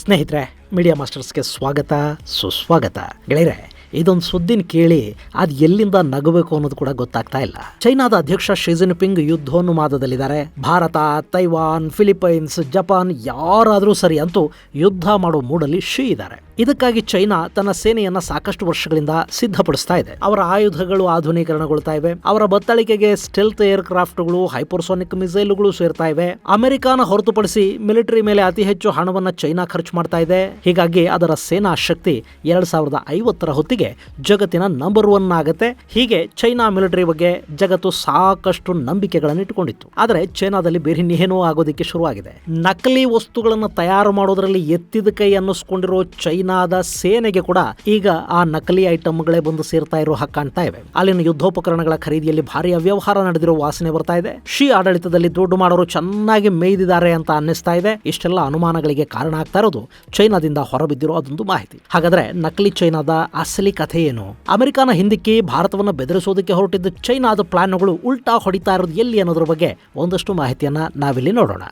ಸ್ನೇಹಿತರೆ, ಮೀಡಿಯಾ ಮಾಸ್ಟರ್ಸ್ಗೆ ಸ್ವಾಗತ ಸುಸ್ವಾಗತ. ಗೆಳೆಯರೆ, ಇದೊಂದು ಸುದ್ದಿನ ಕೇಳಿ ಅದು ಎಲ್ಲಿಂದ ನಗಬೇಕು ಅನ್ನೋದು ಕೂಡ ಗೊತ್ತಾಗ್ತಾ ಇಲ್ಲ. ಚೈನಾದ ಅಧ್ಯಕ್ಷ ಶಿ ಜಿನ್ಪಿಂಗ್ ಯುದ್ಧೋನ್ಮಾದದಲ್ಲಿದ್ದಾರೆ. ಭಾರತ, ತೈವಾನ್, ಫಿಲಿಪೈನ್ಸ್, ಜಪಾನ್ ಯಾರಾದರೂ ಸರಿ ಅಂತೂ ಯುದ್ಧ ಮಾಡೋ ಮೂಡಲ್ಲಿ ಶಿ ಇದ್ದಾರೆ. ಇದಕ್ಕಾಗಿ ಚೈನಾ ತನ್ನ ಸೇನೆಯನ್ನ ಸಾಕಷ್ಟು ವರ್ಷಗಳಿಂದ ಸಿದ್ಧಪಡಿಸ್ತಾ ಇದೆ. ಅವರ ಆಯುಧಗಳು ಆಧುನೀಕರಣಗೊಳ್ತಾ ಇವೆ. ಅವರ ಬತ್ತಳಿಕೆಗೆ ಸ್ಟೆಲ್ತ್ ಏರ್ ಕ್ರಾಫ್ಟ್ಗಳು, ಹೈಪರ್ಸೋನಿಕ್ ಮಿಸೈಲ್ಗಳು ಸೇರ್ತಾ ಇವೆ. ಅಮೆರಿಕಾನ ಹೊರತುಪಡಿಸಿ ಮಿಲಿಟರಿ ಮೇಲೆ ಅತಿ ಹೆಚ್ಚು ಹಣವನ್ನ ಚೈನಾ ಖರ್ಚು ಮಾಡ್ತಾ ಇದೆ. ಹೀಗಾಗಿ ಅದರ ಸೇನಾ ಶಕ್ತಿ 2050ರ ಹೊತ್ತಿಗೆ ಜಗತ್ತಿನ ನಂಬರ್ 1 ಆಗುತ್ತೆ. ಹೀಗೆ ಚೈನಾ ಮಿಲಿಟರಿ ಬಗ್ಗೆ ಜಗತ್ತು ಸಾಕಷ್ಟು ನಂಬಿಕೆಗಳನ್ನು ಇಟ್ಟುಕೊಂಡಿತ್ತು. ಆದರೆ ಚೈನಾದಲ್ಲಿ ಬೇರೆ ಏನೋ ಆಗೋದಿಕ್ಕೆ ಶುರುವಾಗಿದೆ. ನಕಲಿ ವಸ್ತುಗಳನ್ನು ತಯಾರು ಮಾಡೋದ್ರಲ್ಲಿ ಎತ್ತಿದ ಕೈ ಅನ್ನಿಸ್ಕೊಂಡಿರೋ ಚೈನಾದ ಸೇನೆಗೆ ಕೂಡ ಈಗ ಆ ನಕಲಿ ಐಟಮ್ಗಳೇ ಬಂದು ಸೇರ್ತಾ ಇರೋ ಹಾಗೆ ಕಾಣ್ತಾ ಇವೆ. ಅಲ್ಲಿನ ಯುದ್ಧೋಪಕರಣಗಳ ಖರೀದಿಯಲ್ಲಿ ಭಾರಿ ಅವ್ಯವಹಾರ ನಡೆದಿರೋ ವಾಸನೆ ಬರ್ತಾ ಇದೆ. ಶಿ ಆಡಳಿತದಲ್ಲಿ ದುಡ್ಡು ಮಾಡೋರು ಚೆನ್ನಾಗಿ ಮೇಯ್ದಿದ್ದಾರೆ ಅಂತ ಅನ್ನಿಸ್ತಾ ಇದೆ. ಇಷ್ಟೆಲ್ಲ ಅನುಮಾನಗಳಿಗೆ ಕಾರಣ ಆಗ್ತಾ ಇರೋದು ಚೈನಾದಿಂದ ಹೊರಬಿದ್ದಿರೋ ಅದೊಂದು ಮಾಹಿತಿ. ಹಾಗಾದ್ರೆ ನಕಲಿ ಚೈನಾದ ಅಸಲಿ ಕಥೆ ಏನು? ಅಮೆರಿಕಾನ ಹಿಂದಿಕ್ಕಿ ಭಾರತವನ್ನು ಬೆದರಿಸೋದಕ್ಕೆ ಹೊರಟಿದ್ದ ಚೈನಾದ ಪ್ಲಾನ್ಗಳು ಉಲ್ಟಾ ಹೊಡಿತಾ ಇರೋದು ಎಲ್ಲಿ ಅನ್ನೋದ್ರ ಬಗ್ಗೆ ಒಂದಷ್ಟು ಮಾಹಿತಿಯನ್ನ ನಾವಿಲ್ಲಿ ನೋಡೋಣ.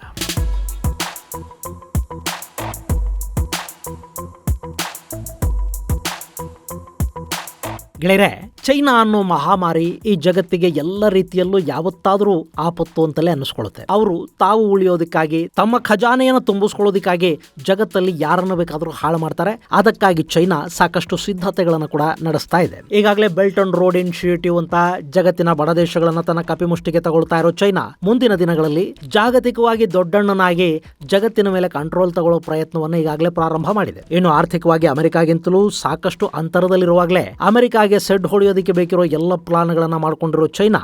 ಗೆಳೆಯರೆ, ಚೈನಾ ಅನ್ನೋ ಮಹಾಮಾರಿ ಈ ಜಗತ್ತಿಗೆ ಎಲ್ಲ ರೀತಿಯಲ್ಲೂ ಯಾವತ್ತಾದರೂ ಆಪತ್ತು ಅಂತಲೇ ಅನ್ನಿಸ್ಕೊಳ್ಳುತ್ತೆ. ಅವರು ತಾವು ಉಳಿಯೋದಕ್ಕಾಗಿ, ತಮ್ಮ ಖಜಾನೆಯನ್ನು ತುಂಬಿಸ್ಕೊಳ್ಳೋದಕ್ಕಾಗಿ ಜಗತ್ತಲ್ಲಿ ಯಾರನ್ನು ಬೇಕಾದರೂ ಹಾಳು ಮಾಡ್ತಾರೆ. ಅದಕ್ಕಾಗಿ ಚೈನಾ ಸಾಕಷ್ಟು ಸಿದ್ಧತೆಗಳನ್ನು ಕೂಡ ನಡೆಸ್ತಾ ಇದೆ. ಈಗಾಗಲೇ ಬೆಲ್ಟ್ ಅಂಡ್ ರೋಡ್ ಇನಿಷಿಯೇಟಿವ್ ಅಂತ ಜಗತ್ತಿನ ಬಡ ದೇಶಗಳನ್ನ ತನ್ನ ಕಪಿಮುಷ್ಟಿಗೆ ತಗೊಳ್ತಾ ಇರೋ ಚೈನಾ ಮುಂದಿನ ದಿನಗಳಲ್ಲಿ ಜಾಗತಿಕವಾಗಿ ದೊಡ್ಡಣ್ಣನಾಗಿ ಜಗತ್ತಿನ ಮೇಲೆ ಕಂಟ್ರೋಲ್ ತಗೊಳ್ಳೋ ಪ್ರಯತ್ನವನ್ನು ಈಗಾಗಲೇ ಪ್ರಾರಂಭ ಮಾಡಿದೆ. ಇನ್ನು ಆರ್ಥಿಕವಾಗಿ ಅಮೆರಿಕಾಗಿಂತಲೂ ಸಾಕಷ್ಟು ಅಂತರದಲ್ಲಿರುವಾಗಲೇ ಅಮೆರಿಕಾಗೆ ಸೆಡ್ ಹೊಡೆಯೋದಕ್ಕೆ ಬೇಕಿರೋ ಎಲ್ಲ ಪ್ಲಾನ್ಗಳನ್ನ ಮಾಡಿಕೊಂಡಿರೋ ಚೈನಾ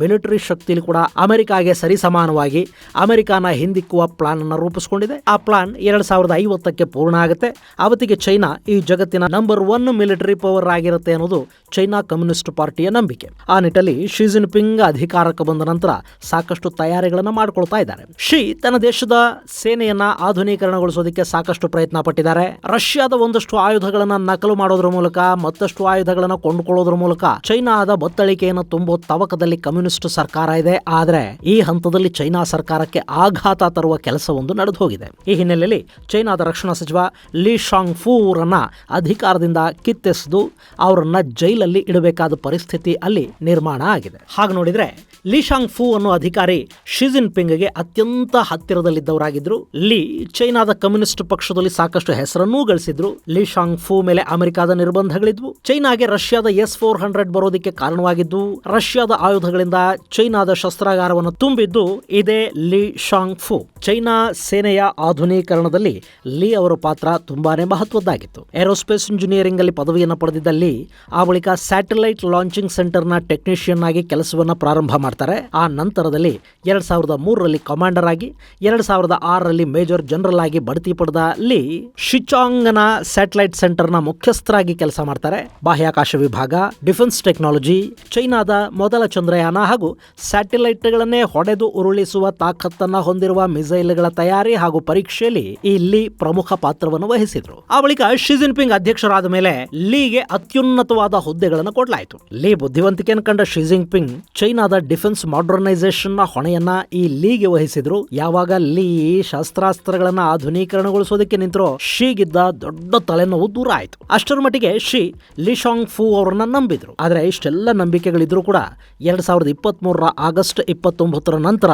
ಮಿಲಿಟರಿ ಶಕ್ತಿಯಲ್ಲಿ ಕೂಡ ಅಮೆರಿಕಾಗೆ ಸರಿಸಮಾನವಾಗಿ ಅಮೆರಿಕಾನ ಹಿಂದಿಕ್ಕುವ ಪ್ಲಾನ್ ಅನ್ನು ರೂಪಿಸಿಕೊಂಡಿದೆ. ಆ ಪ್ಲಾನ್ 2050ಕ್ಕೆ ಪೂರ್ಣ ಆಗುತ್ತೆ. ಅವತ್ತಿಗೆ ಚೈನಾ ಈ ಜಗತ್ತಿನ ನಂಬರ್ 1 ಮಿಲಿಟರಿ ಪವರ್ ಆಗಿರುತ್ತೆ ಅನ್ನೋದು ಚೈನಾ ಕಮ್ಯುನಿಸ್ಟ್ ಪಾರ್ಟಿಯ ನಂಬಿಕೆ. ಆ ನಿಟ್ಟಲ್ಲಿ ಶಿ ಜಿನ್ಪಿಂಗ್ ಅಧಿಕಾರಕ್ಕೆ ಬಂದ ನಂತರ ಸಾಕಷ್ಟು ತಯಾರಿಗಳನ್ನು ಮಾಡಿಕೊಳ್ತಾ ಇದ್ದಾರೆ. ಶಿ ತನ್ನ ದೇಶದ ಸೇನೆಯನ್ನ ಆಧುನೀಕರಣಗೊಳಿಸೋದಕ್ಕೆ ಸಾಕಷ್ಟು ಪ್ರಯತ್ನ ಪಟ್ಟಿದ್ದಾರೆ. ರಷ್ಯಾದ ಒಂದಷ್ಟು ಆಯುಧಗಳನ್ನ ನಕಲು ಮಾಡೋದ್ರ ಮೂಲಕ, ಮತ್ತಷ್ಟು ಆಯುಧಗಳನ್ನ ಕೊಂಡುಕೊಳ್ಳೋದ್ರ ಮೂಲಕ ಚೈನಾದ ಬತ್ತಳಿಕೆಯನ್ನು ತುಂಬೋ ತವಕದಲ್ಲಿ ಕಮ್ಯುನಿಸ್ಟ್ ಸರ್ಕಾರ ಇದೆ. ಆದ್ರೆ ಈ ಹಂತದಲ್ಲಿ ಚೈನಾ ಸರ್ಕಾರಕ್ಕೆ ಆಘಾತ ತರುವ ಕೆಲಸವೊಂದು ನಡೆದು ಹೋಗಿದೆ. ಈ ಹಿನ್ನೆಲೆಯಲ್ಲಿ ಚೈನಾದ ರಕ್ಷಣಾ ಸಚಿವ ಲೀ ಶಾಂಗ್ ಫೂರನ್ನ ಅಧಿಕಾರದಿಂದ ಕಿತ್ತೆಸೆದು ಅವರನ್ನ ಜೈಲಲ್ಲಿ ಇಡಬೇಕಾದ ಪರಿಸ್ಥಿತಿ ಅಲ್ಲಿ ನಿರ್ಮಾಣ ಆಗಿದೆ. ಹಾಗೆ ನೋಡಿದ್ರೆ ಲೀ ಶಾಂಗ್ ಫೂ ಅನ್ನೋ ಅಧಿಕಾರಿ ಶಿ ಜಿನ್ಪಿಂಗ್ಗೆ ಅತ್ಯಂತ ಹತ್ತಿರದಲ್ಲಿದ್ದವರಾಗಿದ್ರು. ಲೀ ಚೈನಾದ ಕಮ್ಯುನಿಸ್ಟ್ ಪಕ್ಷದಲ್ಲಿ ಸಾಕಷ್ಟು ಹೆಸರನ್ನೂ ಗಳಿಸಿದ್ರು. ಲೀ ಶಾಂಗ್ ಫೂ ಮೇಲೆ ಅಮೆರಿಕಾದ ನಿರ್ಬಂಧಗಳಿದ್ವು. ಚೈನಾಗೆ ರಷ್ಯಾದ S-400 ಬರೋದಕ್ಕೆ ಕಾರಣವಾಗಿದ್ದು, ರಷ್ಯಾದ ಆಯುಧಗಳಿಂದ ಚೈನಾದ ಶಸ್ತ್ರಾಗಾರವನ್ನು ತುಂಬಿದ್ದು ಇದೇ ಲೀ ಶಾಂಗ್ ಫೂ. ಚೈನಾ ಸೇನೆಯ ಆಧುನೀಕರಣದಲ್ಲಿ ಲೀ ಅವರ ಪಾತ್ರ ತುಂಬಾನೇ ಮಹತ್ವದ್ದಾಗಿತ್ತು. ಏರೋಸ್ಪೇಸ್ ಇಂಜಿನಿಯರಿಂಗ್ ಅಲ್ಲಿ ಪದವಿಯನ್ನು ಪಡೆದಿದ್ದ ಲೀ ಆ ಬಳಿಕ ಸ್ಯಾಟಲೈಟ್ ಲಾಂಚಿಂಗ್ ಸೆಂಟರ್ನ ಟೆಕ್ನಿಷಿಯನ್ ಆಗಿ ಕೆಲಸವನ್ನ ಪ್ರಾರಂಭ ಮಾಡ್ತಾರೆ. ಆ ನಂತರದಲ್ಲಿ 2003ರಲ್ಲಿ ಕಮಾಂಡರ್ ಆಗಿ, 2006ರಲ್ಲಿ ಮೇಜರ್ ಜನರಲ್ ಆಗಿ ಬಡ್ತಿ ಪಡೆದ ಲೀ ಶಿಚಾಂಗ್ನ ಸ್ಯಾಟಲೈಟ್ ಸೆಂಟರ್ನ ಮುಖ್ಯಸ್ಥರಾಗಿ ಕೆಲಸ ಮಾಡ್ತಾರೆ. ಬಾಹ್ಯಾಕಾಶ ವಿಭಾಗ, ಡಿಫೆನ್ಸ್ ಟೆಕ್ನಾಲಜಿ, ಚೈನಾದ ಮೊದಲ ಚಂದ್ರಯಾನ ಹಾಗೂ ಸ್ಯಾಟಲೈಟ್ಗಳನ್ನೇ ಹೊಡೆದು ಉರುಳಿಸುವ ತಾಕತ್ತನ್ನ ಹೊಂದಿರುವ ಮಿಸೈಲ್ಗಳ ತಯಾರಿ ಹಾಗೂ ಪರೀಕ್ಷೆಯಲ್ಲಿ ಈ ಲೀ ಪ್ರಮುಖ ಪಾತ್ರವನ್ನು ವಹಿಸಿದ್ರು. ಆ ಬಳಿಕ ಶಿ ಜಿನ್ಪಿಂಗ್ ಅಧ್ಯಕ್ಷರಾದ ಮೇಲೆ ಲೀಗೆ ಅತ್ಯುನ್ನತವಾದ ಹುದ್ದೆಗಳನ್ನು ಕೊಡಲಾಯಿತು. ಲೀ ಬುದ್ಧಿವಂತಿಕೆಯನ್ನು ಕಂಡ ಶಿ ಜಿನ್ಪಿಂಗ್ ಚೈನಾದ ಡಿಫೆನ್ಸ್ ಮಾಡರ್ನೈಸೇಷನ್ ನ ಹೊಣೆಯನ್ನ ಈ ಲೀಗೆ ವಹಿಸಿದ್ರು. ಯಾವಾಗ ಲೀ ಶಸ್ತ್ರಾಸ್ತ್ರಗಳನ್ನ ಆಧುನೀಕರಣಗೊಳಿಸೋದಕ್ಕೆ ನಿಂತರೋ ಶೀಗಿದ್ದ ದೊಡ್ಡ ತಲೆನೋವು ದೂರ ಆಯಿತು. ಅಷ್ಟರ ಮಟ್ಟಿಗೆ ಶಿ ಲೀ ಶಾಂಗ್ ಫೂ ಅವರನ್ನ ನಂಬಿದ್ರು. ಆದ್ರೆ ಇಷ್ಟೆಲ್ಲ ನಂಬಿಕೆಗಳಿದ್ರೂ ಕೂಡ 2023ರ ಆಗಸ್ಟ್ 29ರ ನಂತರ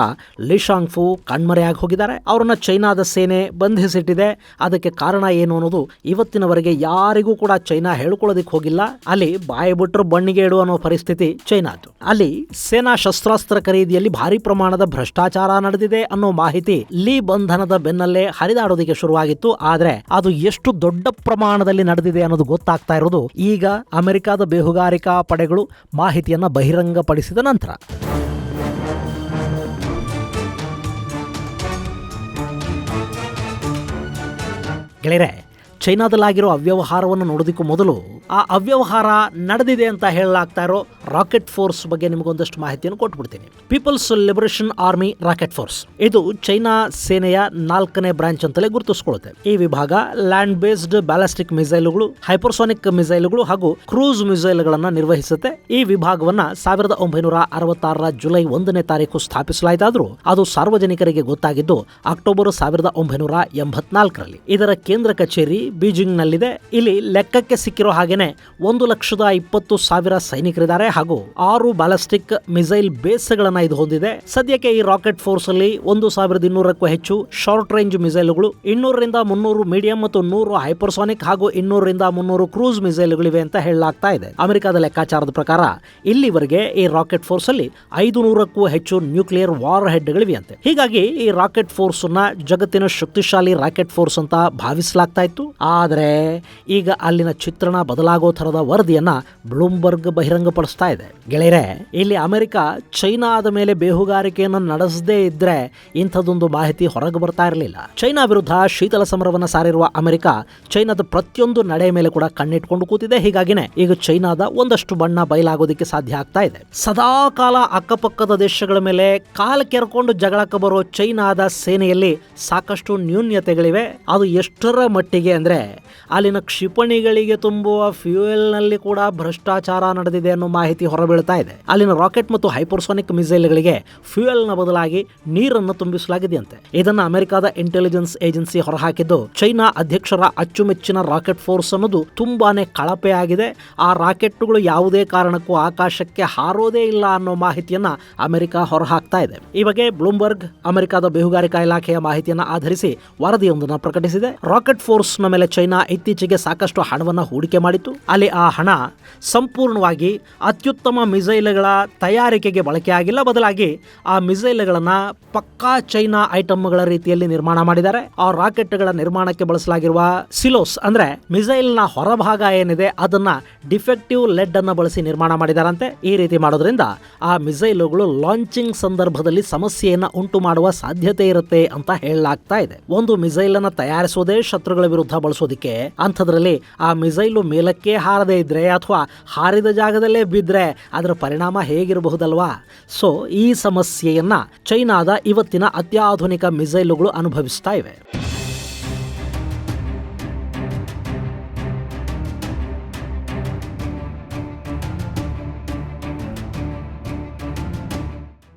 ಲೀ ಶಾಂಗ್ ಫೂ ಕಣ್ಮರೆಯಾಗಿ ಹೋಗಿದ್ದಾರೆ. ಅವರನ್ನ ಚೈನಾದ ಸೇನೆ ಬಂಧಿಸಿಟ್ಟಿದೆ. ಅದಕ್ಕೆ ಕಾರಣ ಏನು ಅನ್ನೋದು ಇವತ್ತಿನವರೆಗೆ ಯಾರಿಗೂ ಕೂಡ ಚೈನಾ ಹೇಳ್ಕೊಳ್ಳೋದಿಕ್ ಹೋಗಿಲ್ಲ. ಅಲ್ಲಿ ಬಾಯಿ ಬಿಟ್ಟರು ಬಣ್ಣಿಗೆ ಇಡುವ ಅನ್ನೋ ಪರಿಸ್ಥಿತಿ ಚೈನಾದ್ದು. ಅಲ್ಲಿ ಸೇನಾ ಶಸ್ತ್ರಾಸ್ತ್ರ ಖರೀದಿಯಲ್ಲಿ ಭಾರಿ ಪ್ರಮಾಣದ ಭ್ರಷ್ಟಾಚಾರ ನಡೆದಿದೆ ಅನ್ನೋ ಮಾಹಿತಿ ಲೀ ಬಂಧನದ ಬೆನ್ನಲ್ಲೇ ಹರಿದಾಡೋದಕ್ಕೆ ಶುರುವಾಗಿತ್ತು. ಆದ್ರೆ ಅದು ಎಷ್ಟು ದೊಡ್ಡ ಪ್ರಮಾಣದಲ್ಲಿ ನಡೆದಿದೆ ಅನ್ನೋದು ಗೊತ್ತಾಗ್ತಾ ಇರೋದು ಈಗ ಅಮೆರಿಕಾದ ಬೇಹುಗಾರಿಕಾ ಪಡೆಗಳು ಮಾಹಿತಿಯನ್ನ ಬಹಿರಂಗಪಡಿಸಿದ ನಂತರ. ಗೆಳೆಯರೆ, ಚೈನಾದಲ್ಲಾಗಿರೋ ಅವ್ಯವಹಾರವನ್ನು ನೋಡೋದಕ್ಕೂ ಮೊದಲು ಆ ಅವ್ಯವಹಾರ ನಡೆದಿದೆ ಅಂತ ಹೇಳಲಾಗ್ತಾ ಇರೋ ರಾಕೆಟ್ ಫೋರ್ಸ್ ಬಗ್ಗೆ ನಿಮಗೊಂದಷ್ಟು ಮಾಹಿತಿಯನ್ನು ಕೊಟ್ಬಿಡ್ತೀನಿ. People's liberation army rocket force ಇದು ಚೈನಾ ಸೇನೆಯ 4ನೇ ಬ್ರಾಂಚ್ ಅಂತಲೇ ಗುರುತಿಸಿಕೊಳ್ಳುತ್ತೆ. ಈ ವಿಭಾಗ ಲ್ಯಾಂಡ್ ಬೇಸ್ಡ್ ಬ್ಯಾಲಿಸ್ಟಿಕ್ ಮಿಸೈಲ್ಗಳು, ಹೈಪರ್ಸೋನಿಕ್ ಮಿಸೈಲ್ಗಳು ಹಾಗೂ ಕ್ರೂಸ್ ಮಿಸೈಲ್ಗಳನ್ನು ನಿರ್ವಹಿಸುತ್ತೆ. ಈ ವಿಭಾಗವನ್ನ 1966 ಜುಲೈ 1ನೇ ತಾರೀಕು ಸ್ಥಾಪಿಸಲಾಯಿತಾದ್ರೂ ಅದು ಸಾರ್ವಜನಿಕರಿಗೆ ಗೊತ್ತಾಗಿದ್ದು ಅಕ್ಟೋಬರ್ 1984ರಲ್ಲಿ. ಇದರ ಕೇಂದ್ರ ಕಚೇರಿ ಬೀಜಿಂಗ್ ನಲ್ಲಿದೆ. ಇಲ್ಲಿ ಲೆಕ್ಕಕ್ಕೆ ಸಿಕ್ಕಿರೋ ಹಾಗೇನೆ 1,20,000 ಸೈನಿಕರಿದ್ದಾರೆ ಹಾಗೂ 6 ಬ್ಯಾಲಿಸ್ಟಿಕ್ ಮಿಸೈಲ್ ಬೇಸ್ಗಳನ್ನ ಇದು ಹೊಂದಿದೆ. ಸದ್ಯಕ್ಕೆ ಈ ರಾಕೆಟ್ ಫೋರ್ಸ್ ಅಲ್ಲಿ 1,200ಕ್ಕೂ ಹೆಚ್ಚು ಶಾರ್ಟ್ ರೇಂಜ್ ಮಿಸೈಲ್ಗಳು, 200ರಿಂದ 300 ಮೀಡಿಯಂ ಮತ್ತು 100 ಹೈಪರ್ಸೋನಿಕ್ ಹಾಗೂ 200ರಿಂದ 300 ಕ್ರೂಸ್ ಮಿಸೈಲ್ಗಳಿವೆ ಅಂತ ಹೇಳಲಾಗ್ತಾ ಇದೆ. ಅಮೆರಿಕದ ಲೆಕ್ಕಾಚಾರದ ಪ್ರಕಾರ ಇಲ್ಲಿವರೆಗೆ ಈ ರಾಕೆಟ್ ಫೋರ್ಸ್ ಅಲ್ಲಿ 500ಕ್ಕೂ ಹೆಚ್ಚು ನ್ಯೂಕ್ಲಿಯರ್ ವಾರ್ ಹೆಡ್ಗಳಿವೆ ಅಂತೆ. ಹೀಗಾಗಿ ಈ ರಾಕೆಟ್ ಫೋರ್ಸ್ ನ ಜಗತ್ತಿನ ಶಕ್ತಿಶಾಲಿ ರಾಕೆಟ್ ಫೋರ್ಸ್ ಅಂತ ಭಾವಿಸಲಾಗ್ತಾ ಇತ್ತು. ಆದರೆ ಈಗ ಅಲ್ಲಿನ ಚಿತ್ರಣ ಬದಲಾಗೋ ಥರದ ವರದಿಯನ್ನ ಬ್ಲೂಮ್ಬರ್ಗ್ ಬಹಿರಂಗಪಡಿಸ್ತಾ ಇದೆ. ಗೆಳೆಯರೆ, ಇಲ್ಲಿ ಅಮೆರಿಕ ಚೈನಾದ ಮೇಲೆ ಬೇಹುಗಾರಿಕೆಯನ್ನು ನಡೆಸದೇ ಇದ್ರೆ ಇಂಥದ್ದೊಂದು ಮಾಹಿತಿ ಹೊರಗೆ ಬರ್ತಾ ಇರಲಿಲ್ಲ. ಚೈನಾ ವಿರುದ್ಧ ಶೀತಲ ಸಮರವನ್ನು ಸಾರಿರುವ ಅಮೆರಿಕ ಚೈನಾದ ಪ್ರತಿಯೊಂದು ನಡೆ ಮೇಲೆ ಕೂಡ ಕಣ್ಣಿಟ್ಕೊಂಡು ಕೂತಿದೆ. ಹೀಗಾಗಿನೇ ಈಗ ಚೈನಾದ ಒಂದಷ್ಟು ಬಣ್ಣ ಬಯಲಾಗೋದಕ್ಕೆ ಸಾಧ್ಯ ಆಗ್ತಾ ಇದೆ. ಸದಾ ಕಾಲ ಅಕ್ಕಪಕ್ಕದ ದೇಶಗಳ ಮೇಲೆ ಕಾಲ ಕೆರ್ಕೊಂಡು ಜಗಳಕ್ಕೆ ಬರೋ ಚೈನಾದ ಸೇನೆಯಲ್ಲಿ ಸಾಕಷ್ಟು ನ್ಯೂನ್ಯತೆಗಳಿವೆ. ಅದು ಎಷ್ಟರ ಮಟ್ಟಿಗೆ ಅಂದ್ರೆ ಅಲ್ಲಿನ ಕ್ಷಿಪಣಿಗಳಿಗೆ ತುಂಬುವ ಫ್ಯೂಯಲ್ ನಲ್ಲಿ ಕೂಡ ಭ್ರಷ್ಟಾಚಾರ ನಡೆದಿದೆ ಅನ್ನೋ ಮಾಹಿತಿ ಹೊರಬೀಳ್ತಾ ಇದೆ. ಅಲ್ಲಿನ ರಾಕೆಟ್ ಮತ್ತು ಹೈಪರ್ಸೋನಿಕ್ ಮಿಸೈಲ್ಗಳಿಗೆ ಫ್ಯೂಯಲ್ ನ ಬದಲಾಗಿ ನೀರನ್ನು ತುಂಬಿಸಲಾಗಿದೆಯಂತೆ. ಇದನ್ನು ಅಮೆರಿಕದ ಇಂಟೆಲಿಜೆನ್ಸ್ ಏಜೆನ್ಸಿ ಹೊರಹಾಕಿದ್ದು ಚೈನಾ ಅಧ್ಯಕ್ಷರ ಅಚ್ಚುಮೆಚ್ಚಿನ ರಾಕೆಟ್ ಫೋರ್ಸ್ ಅನ್ನೋದು ತುಂಬಾನೇ ಕಳಪೆ ಆಗಿದೆ. ಆ ರಾಕೆಟ್ಗಳು ಯಾವುದೇ ಕಾರಣಕ್ಕೂ ಆಕಾಶಕ್ಕೆ ಹಾರೋದೇ ಇಲ್ಲ ಅನ್ನೋ ಮಾಹಿತಿಯನ್ನ ಅಮೆರಿಕ ಹೊರಹಾಕ್ತಾ ಇದೆ. ಈ ಬಗ್ಗೆ ಬ್ಲೂಮ್ಬರ್ಗ್ ಅಮೆರಿಕದ ಬೇಹುಗಾರಿಕಾ ಇಲಾಖೆಯ ಮಾಹಿತಿಯನ್ನ ಆಧರಿಸಿ ವರದಿಯೊಂದನ್ನು ಪ್ರಕಟಿಸಿದೆ. ರಾಕೆಟ್ ಫೋರ್ಸ್ ನ ಮೇಲೆ ಚೈನಾ ಇತ್ತೀಚೆಗೆ ಸಾಕಷ್ಟು ಹಣವನ್ನು ಹೂಡಿಕೆ ಮಾಡಿತ್ತು. ಅಲ್ಲಿ ಆ ಹಣ ಸಂಪೂರ್ಣವಾಗಿ ಅತ್ಯುತ್ತಮ ಮಿಸೈಲ್ಗಳ ತಯಾರಿಕೆಗೆ ಬಳಕೆಯಾಗಿಲ್ಲ. ಬದಲಾಗಿ ಆ ಮಿಸೈಲ್ಗಳನ್ನ ಪಕ್ಕಾ ಚೈನಾ ಐಟಮ್ಗಳ ರೀತಿಯಲ್ಲಿ ನಿರ್ಮಾಣ ಮಾಡಿದ್ದಾರೆ. ಆ ರಾಕೆಟ್ಗಳ ನಿರ್ಮಾಣಕ್ಕೆ ಬಳಸಲಾಗಿರುವ ಸಿಲೋಸ್ ಅಂದ್ರೆ ಮಿಸೈಲ್ ನ ಹೊರಭಾಗ ಏನಿದೆ ಅದನ್ನ ಡಿಫೆಕ್ಟಿವ್ ಲೆಡ್ ಅನ್ನ ಬಳಸಿ ನಿರ್ಮಾಣ ಮಾಡಿದಾರಂತೆ. ಈ ರೀತಿ ಮಾಡೋದ್ರಿಂದ ಆ ಮಿಸೈಲ್ಗಳು ಲಾಂಚಿಂಗ್ ಸಂದರ್ಭದಲ್ಲಿ ಸಮಸ್ಯೆಯನ್ನ ಉಂಟು ಮಾಡುವ ಸಾಧ್ಯತೆ ಇರುತ್ತೆ ಅಂತ ಹೇಳಲಾಗ್ತಾ ಇದೆ. ಒಂದು ಮಿಸೈಲ್ ಅನ್ನ ತಯಾರಿಸೋದೇ ಶತ್ರುಗಳ ವಿರುದ್ಧ ಬಳಸೋದಿಕ್ಕೆ, ಅಂಥದ್ರಲ್ಲಿ ಆ ಮಿಸೈಲ್ ಮೇಲಕ್ಕೆ ಹಾರದೇ ಇದ್ರೆ ಅಥವಾ ಹಾರಿದ ಜಾಗದಲ್ಲೇ ಬಿದ್ರೆ ಅದರ ಪರಿಣಾಮ ಹೇಗಿರಬಹುದಲ್ವಾ? ಸೊ ಈ ಸಮಸ್ಯೆಯನ್ನ ಚೈನಾದ ಇವತ್ತಿನ ಅತ್ಯಾಧುನಿಕ ಮಿಸೈಲ್ಗಳು ಅನುಭವಿಸ್ತಾ ಇವೆ.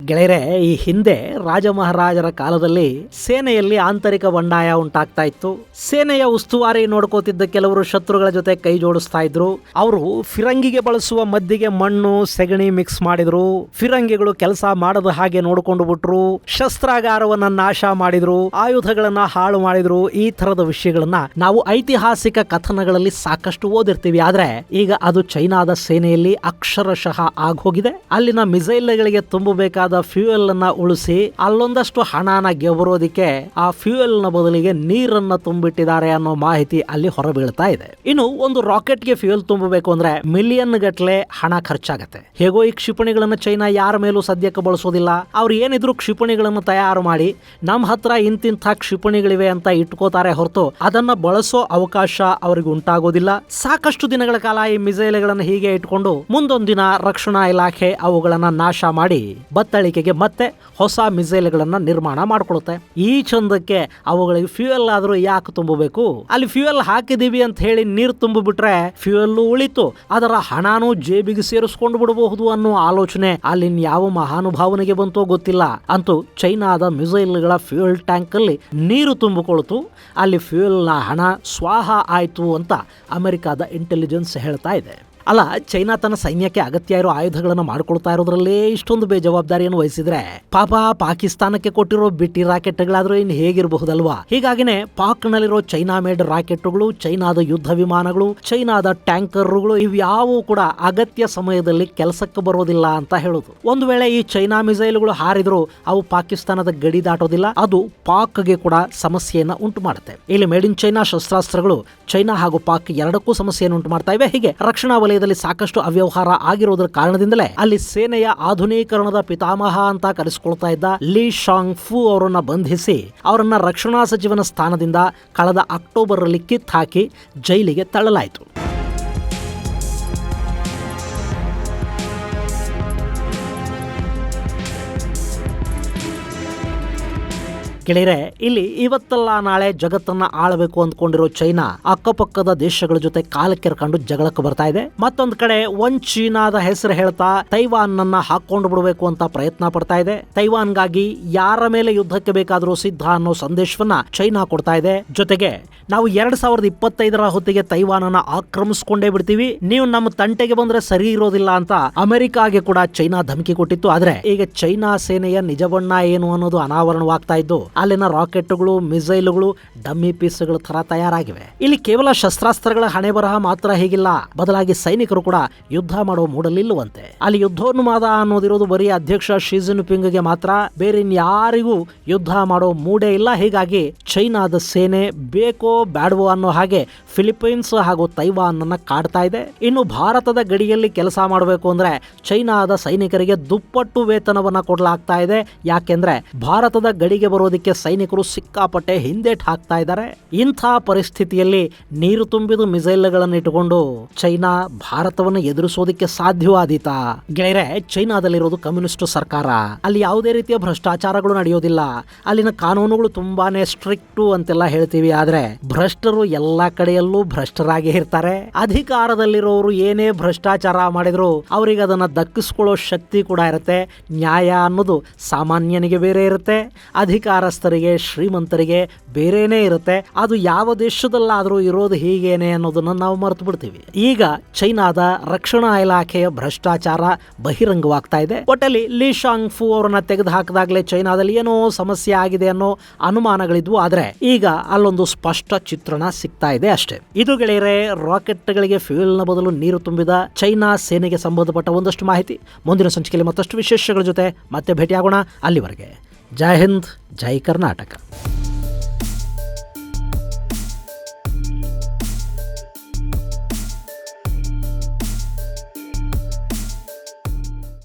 ಗೆಳೆಯರೆ, ಈ ಹಿಂದೆ ರಾಜ ಮಹಾರಾಜರ ಕಾಲದಲ್ಲಿ ಸೇನೆಯಲ್ಲಿ ಆಂತರಿಕ ಬಂಡಾಯ ಉಂಟಾಗ್ತಾ ಇತ್ತು. ಸೇನೆಯ ಉಸ್ತುವಾರಿ ನೋಡ್ಕೋತಿದ್ದ ಕೆಲವರು ಶತ್ರುಗಳ ಜೊತೆ ಕೈ ಜೋಡಿಸ್ತಾ ಇದ್ರು. ಅವರು ಫಿರಂಗಿಗೆ ಬಳಸುವ ಮದ್ದಿಗೆ ಮಣ್ಣು ಸೆಗಣಿ ಮಿಕ್ಸ್ ಮಾಡಿದ್ರು. ಫಿರಂಗಿಗಳು ಕೆಲಸ ಮಾಡದ ಹಾಗೆ ನೋಡ್ಕೊಂಡು ಬಿಟ್ರು. ಶಸ್ತ್ರಾಗಾರವನ್ನ ನಾಶ ಮಾಡಿದ್ರು, ಆಯುಧಗಳನ್ನ ಹಾಳು ಮಾಡಿದ್ರು. ಈ ತರದ ವಿಷಯಗಳನ್ನ ನಾವು ಐತಿಹಾಸಿಕ ಕಥನಗಳಲ್ಲಿ ಸಾಕಷ್ಟು ಓದಿರ್ತೀವಿ. ಆದ್ರೆ ಈಗ ಅದು ಚೈನಾದ ಸೇನೆಯಲ್ಲಿ ಅಕ್ಷರಶಃ ಆಗೋಗಿದೆ. ಅಲ್ಲಿನ ಮಿಸೈಲ್ಗಳಿಗೆ ತುಂಬಬೇಕಾದ ಫ್ಯೂಯಲ್ ಅನ್ನ ಉಳಿಸಿ ಅಲ್ಲೊಂದಷ್ಟು ಹಣನ ಗೆಬರೋದಿಕ್ಕೆ ಆ ಫ್ಯೂಯಲ್ ನ ಬದಲಿಗೆ ನೀರನ್ನ ತುಂಬಿಟ್ಟಿದ್ದಾರೆ ಅನ್ನೋ ಮಾಹಿತಿ ಅಲ್ಲಿ ಹೊರಬೀಳ್ತಾ ಇದೆ. ಇನ್ನು ಒಂದು ರಾಕೆಟ್ ಗೆ ಫ್ಯೂಯಲ್ ತುಂಬಬೇಕು ಅಂದ್ರೆ ಮಿಲಿಯನ್ ಗಟ್ಲೆ ಹಣ ಖರ್ಚಾಗತ್ತೆ. ಹೇಗೋ ಈ ಕ್ಷಿಪಣಿಗಳನ್ನ ಚೈನಾ ಯಾರ ಮೇಲೂ ಸದ್ಯಕ್ಕೆ ಬಳಸೋದಿಲ್ಲ. ಅವ್ರು ಏನಿದ್ರು ಕ್ಷಿಪಣಿಗಳನ್ನು ತಯಾರು ಮಾಡಿ ನಮ್ಮ ಹತ್ರ ಇಂತಿಂಥ ಕ್ಷಿಪಣಿಗಳಿವೆ ಅಂತ ಇಟ್ಕೋತಾರೆ ಹೊರತು ಅದನ್ನ ಬಳಸೋ ಅವಕಾಶ ಅವ್ರಿಗೆ ಉಂಟಾಗೋದಿಲ್ಲ. ಸಾಕಷ್ಟು ದಿನಗಳ ಕಾಲ ಈ ಮಿಸೈಲ್ಗಳನ್ನು ಹೀಗೆ ಇಟ್ಕೊಂಡು ಮುಂದೊಂದಿನ ರಕ್ಷಣಾ ಇಲಾಖೆ ಅವುಗಳನ್ನ ನಾಶ ಮಾಡಿ ಬತ್ತಳಿಕೆಗೆ ಮತ್ತೆ ಹೊಸ ಮಿಸೈಲ್ಗಳನ್ನ ನಿರ್ಮಾಣ ಮಾಡ್ಕೊಳುತ್ತೆ. ಈ ಚಂದಕ್ಕೆ ಅವುಗಳಿಗೆ ಫ್ಯೂಯಲ್ ಆದ್ರೂ ಯಾಕೆ ತುಂಬಬೇಕು? ಅಲ್ಲಿ ಫ್ಯೂಯಲ್ ಹಾಕಿದೀವಿ ಅಂತ ಹೇಳಿ ನೀರು ತುಂಬಿಬಿಟ್ರೆ ಫ್ಯೂಯಲ್ ಉಳಿತು, ಅದರ ಹಣನೂ ಜೇಬಿಗೆ ಸೇರಿಸ್ಕೊಂಡು ಬಿಡಬಹುದು ಅನ್ನೋ ಆಲೋಚನೆ ಅಲ್ಲಿನ ಯಾವ ಮಹಾನುಭಾವನಿಗೆ ಬಂತೋ ಗೊತ್ತಿಲ್ಲ. ಅಂತೂ ಚೈನಾದ ಮಿಸೈಲ್ಗಳ ಫ್ಯೂಯಲ್ ಟ್ಯಾಂಕ್ ಅಲ್ಲಿ ನೀರು ತುಂಬಿಕೊಳ್ತು, ಅಲ್ಲಿ ಫ್ಯೂಯಲ್ ನ ಹಣ ಸ್ವಾಹ ಆಯ್ತು ಅಂತ ಅಮೆರಿಕದ ಇಂಟೆಲಿಜೆನ್ಸ್ ಹೇಳ್ತಾ ಇದೆ. ಅಲ್ಲ, ಚೈನಾ ತನ್ನ ಸೈನ್ಯಕ್ಕೆ ಅಗತ್ಯ ಇರೋ ಆಯುಧಗಳನ್ನು ಮಾಡ್ಕೊಳ್ತಾ ಇರೋದ್ರಲ್ಲೇ ಇಷ್ಟೊಂದು ಬೇಜವಾಬ್ದಾರಿಯನ್ನು ವಹಿಸಿದ್ರೆ ಪಾಪ ಪಾಕಿಸ್ತಾನಕ್ಕೆ ಕೊಟ್ಟಿರೋ ಬಿಟ್ಟಿ ರಾಕೆಟ್ಗಳಾದ್ರೂ ಇನ್ನು ಹೇಗಿರಬಹುದಲ್ವಾ? ಹೀಗಾಗಿನೇ ಪಾಕ್ ನಲ್ಲಿರೋ ಚೈನಾ ಮೇಡ್ ರಾಕೆಟ್ಗಳು, ಚೈನಾದ ಯುದ್ಧ ವಿಮಾನಗಳು, ಚೈನಾದ ಟ್ಯಾಂಕರ್ಗಳು ಇವ್ಯಾವೂ ಕೂಡ ಅಗತ್ಯ ಸಮಯದಲ್ಲಿ ಕೆಲಸಕ್ಕೆ ಬರೋದಿಲ್ಲ ಅಂತ ಹೇಳುದು. ಒಂದು ವೇಳೆ ಈ ಚೈನಾ ಮಿಸೈಲ್ಗಳು ಹಾರಿದ್ರು ಅವು ಪಾಕಿಸ್ತಾನದ ಗಡಿ ದಾಟೋದಿಲ್ಲ, ಅದು ಪಾಕ್ಗೆ ಕೂಡ ಸಮಸ್ಯೆಯನ್ನ ಉಂಟು ಮಾಡುತ್ತೆ. ಇಲ್ಲಿ ಮೇಡ್ ಇನ್ ಚೈನಾ ಶಸ್ತ್ರಾಸ್ತ್ರಗಳು ಚೈನಾ ಹಾಗೂ ಪಾಕ್ ಎರಡಕ್ಕೂ ಸಮಸ್ಯೆಯನ್ನು ಉಂಟು ಮಾಡ್ತಾ ಇವೆ. ಹೀಗೆ ರಕ್ಷಣಾ ವಲಯದಲ್ಲಿ ಸಾಕಷ್ಟು ಅವ್ಯವಹಾರ ಆಗಿರುವುದರ ಕಾರಣದಿಂದಲೇ ಅಲ್ಲಿ ಸೇನೆಯ ಆಧುನೀಕರಣದ ಪಿತಾಮಹ ಅಂತ ಕರೆಸಿಕೊಳ್ತಾ ಇದ್ದ ಲೀ ಶಾಂಗ್ ಫು ಅವರನ್ನ ಬಂಧಿಸಿ ಅವರನ್ನ ರಕ್ಷಣಾ ಸಚಿವನ ಸ್ಥಾನದಿಂದ ಕಳೆದ ಅಕ್ಟೋಬರ್ ರಲ್ಲಿ ಕಿತ್ತು ಹಾಕಿ ಜೈಲಿಗೆ ತಳ್ಳಲಾಯಿತು. ಗೆಳೆಯರೆ, ಇಲ್ಲಿ ಇವತ್ತಲ್ಲ ನಾಳೆ ಜಗತ್ತನ್ನ ಆಳಬೇಕು ಅಂದ್ಕೊಂಡಿರೋ ಚೈನಾ ಅಕ್ಕಪಕ್ಕದ ದೇಶಗಳ ಜೊತೆ ಕಾಲಕ್ಕೆರ್ಕೊಂಡು ಜಗಳಕ್ಕೆ ಬರ್ತಾ ಇದೆ. ಮತ್ತೊಂದ್ ಕಡೆ ಚೀನಾದ ಹೆಸರು ಹೇಳ್ತಾ ತೈವಾನ್ ಅನ್ನ ಹಾಕೊಂಡು ಬಿಡಬೇಕು ಅಂತ ಪ್ರಯತ್ನ ಪಡ್ತಾ ಇದೆ. ತೈವಾನ್ಗಾಗಿ ಯಾರ ಮೇಲೆ ಯುದ್ಧಕ್ಕೆ ಬೇಕಾದರೂ ಸಿದ್ಧ ಅನ್ನೋ ಸಂದೇಶವನ್ನ ಚೈನಾ ಕೊಡ್ತಾ ಇದೆ. ಜೊತೆಗೆ ನಾವು 2025 ಹೊತ್ತಿಗೆ ತೈವಾನ್ ಅನ್ನ ಆಕ್ರಮಿಸಿಕೊಂಡೇ ಬಿಡ್ತೀವಿ, ನೀವು ನಮ್ಮ ತಂಟೆಗೆ ಬಂದ್ರೆ ಸರಿ ಇರೋದಿಲ್ಲ ಅಂತ ಅಮೆರಿಕಾಗೆ ಕೂಡ ಚೈನಾ ಧಮಕಿ ಕೊಟ್ಟಿತ್ತು. ಆದ್ರೆ ಈಗ ಚೈನಾ ಸೇನೆಯ ನಿಜ ಬಣ್ಣ ಏನು ಅನ್ನೋದು ಅನಾವರಣವಾಗ್ತಾ ಇದ್ದು ಅಲ್ಲಿನ ರಾಕೆಟ್ಗಳು, ಮಿಸೈಲ್ಗಳು ಡಮ್ಮಿ ಪೀಸ್ಗಳ ತರ ತಯಾರಾಗಿವೆ. ಇಲ್ಲಿ ಕೇವಲ ಶಸ್ತ್ರಾಸ್ತ್ರಗಳ ಹಣೆ ಬರಹ ಮಾತ್ರ ಹೀಗಿಲ್ಲ, ಬದಲಾಗಿ ಸೈನಿಕರು ಕೂಡ ಯುದ್ಧ ಮಾಡೋ ಮೂಡಲಿಲ್ಲವಂತೆ. ಅಲ್ಲಿ ಯುದ್ಧೋನ್ಮಾದ ಅನ್ನೋದಿರೋದು ಬರೀ ಅಧ್ಯಕ್ಷ ಶಿ ಜಿನ್ಪಿಂಗ್ಗೆ ಮಾತ್ರ, ಬೇರೆ ಯಾರಿಗೂ ಯುದ್ಧ ಮಾಡೋ ಮೂಡೇ ಇಲ್ಲ. ಹೀಗಾಗಿ ಚೈನಾದ ಸೇನೆ ಬೇಕೋ ಬ್ಯಾಡವೋ ಅನ್ನೋ ಹಾಗೆ ಫಿಲಿಪೈನ್ಸ್ ಹಾಗೂ ತೈವಾನ್ ಅನ್ನ ಕಾಡ್ತಾ ಇದೆ. ಇನ್ನು ಭಾರತದ ಗಡಿಯಲ್ಲಿ ಕೆಲಸ ಮಾಡಬೇಕು ಅಂದ್ರೆ ಚೈನಾದ ಸೈನಿಕರಿಗೆ ದುಪ್ಪಟ್ಟು ವೇತನವನ್ನ ಕೊಡಲಾಗ್ತಾ ಇದೆ. ಯಾಕೆಂದ್ರೆ ಭಾರತದ ಗಡಿಗೆ ಬರೋದಕ್ಕೆ ಸೈನಿಕರು ಸಿಕ್ಕಾಪಟ್ಟೆ ಹಿಂದೇಟ್ ಹಾಕ್ತಾ ಇದ್ದಾರೆ. ಇಂಥ ಪರಿಸ್ಥಿತಿಯಲ್ಲಿ ನೀರು ತುಂಬಿದ ಮಿಸೈಲ್ಗಳನ್ನು ಇಟ್ಟುಕೊಂಡು ಚೈನಾ ಭಾರತವನ್ನು ಎದುರಿಸೋದಕ್ಕೆ ಸಾಧ್ಯವಾದೀತಾ? ಗೆಳೆಯರೆ, ಚೈನಾದಲ್ಲಿರೋದು ಕಮ್ಯುನಿಸ್ಟ್ ಸರ್ಕಾರ, ಅಲ್ಲಿ ಯಾವುದೇ ರೀತಿಯ ಭ್ರಷ್ಟಾಚಾರಗಳು ನಡೆಯೋದಿಲ್ಲ. ಅಲ್ಲಿನ ಕಾನೂನುಗಳು ತುಂಬಾನೇ ಸ್ಟ್ರಿಕ್ಟು ಅಂತೆಲ್ಲ ಹೇಳ್ತೀವಿ, ಆದ್ರೆ ಭ್ರಷ್ಟರು ಎಲ್ಲಾ ಕಡೆಯಲ್ಲೂ ಭ್ರಷ್ಟರಾಗಿ ಇರ್ತಾರೆ. ಅಧಿಕಾರದಲ್ಲಿರೋರು ಏನೇ ಭ್ರಷ್ಟಾಚಾರ ಮಾಡಿದ್ರು ಅವರಿಗೆ ಅದನ್ನ ದಕ್ಕಿಸ್ಕೊಳ್ಳೋ ಶಕ್ತಿ ಕೂಡ ಇರುತ್ತೆ. ನ್ಯಾಯ ಅನ್ನೋದು ಸಾಮಾನ್ಯನಿಗೆ ಬೇರೆ ಇರುತ್ತೆ, ಅಧಿಕಾರಸ್ಥರಿಗೆ ಶ್ರೀಮಂತರಿಗೆ ಬೇರೆನೇ ಇರುತ್ತೆ. ಅದು ಯಾವ ದೇಶದಲ್ಲಾದ್ರೂ ಇರೋದು ಹೀಗೇನೆ ಅನ್ನೋದನ್ನ ನಾವು ಮರೆತು ಬಿಡ್ತೀವಿ. ಈಗ ಚೈನಾದ ರಕ್ಷಣಾ ಇಲಾಖೆಯ ಭ್ರಷ್ಟಾಚಾರ ಬಹಿರಂಗವಾಗ್ತಾ ಇದೆ. ಒಟ್ಟಲ್ಲಿ ಲೀ ಶಾಂಗ್ ಫು ಅವರನ್ನ ತೆಗೆದು ಹಾಕಿದಾಗಲೇ ಚೈನಾದಲ್ಲಿ ಏನೋ ಸಮಸ್ಯೆ ಆಗಿದೆ ಅನ್ನೋ ಅನುಮಾನಗಳಿದ್ವು. ಆದ್ರೆ ಈಗ ಅಲ್ಲೊಂದು ಸ್ಪಷ್ಟ ಚಿತ್ರಣ ಸಿಗ್ತಾ ಇದೆ ಅಷ್ಟೇ. ಇದು ಗೆಳೆಯರೆ, ರಾಕೆಟ್ಗಳಿಗೆ ಫ್ಯೂಯಲ್ ನ ಬದಲು ನೀರು ತುಂಬಿದ ಚೈನಾ ಸೇನೆಗೆ ಸಂಬಂಧಪಟ್ಟ ಒಂದಷ್ಟು ಮಾಹಿತಿ. ಮುಂದಿನ ಸಂಚಿಕೆಯಲ್ಲಿ ಮತ್ತಷ್ಟು ವಿಶೇಷಗಳ ಜೊತೆ ಮತ್ತೆ ಭೇಟಿಯಾಗೋಣ. ಅಲ್ಲಿವರೆಗೆ ಜೈ ಹಿಂದ್, ಜೈ ಕರ್ನಾಟಕ.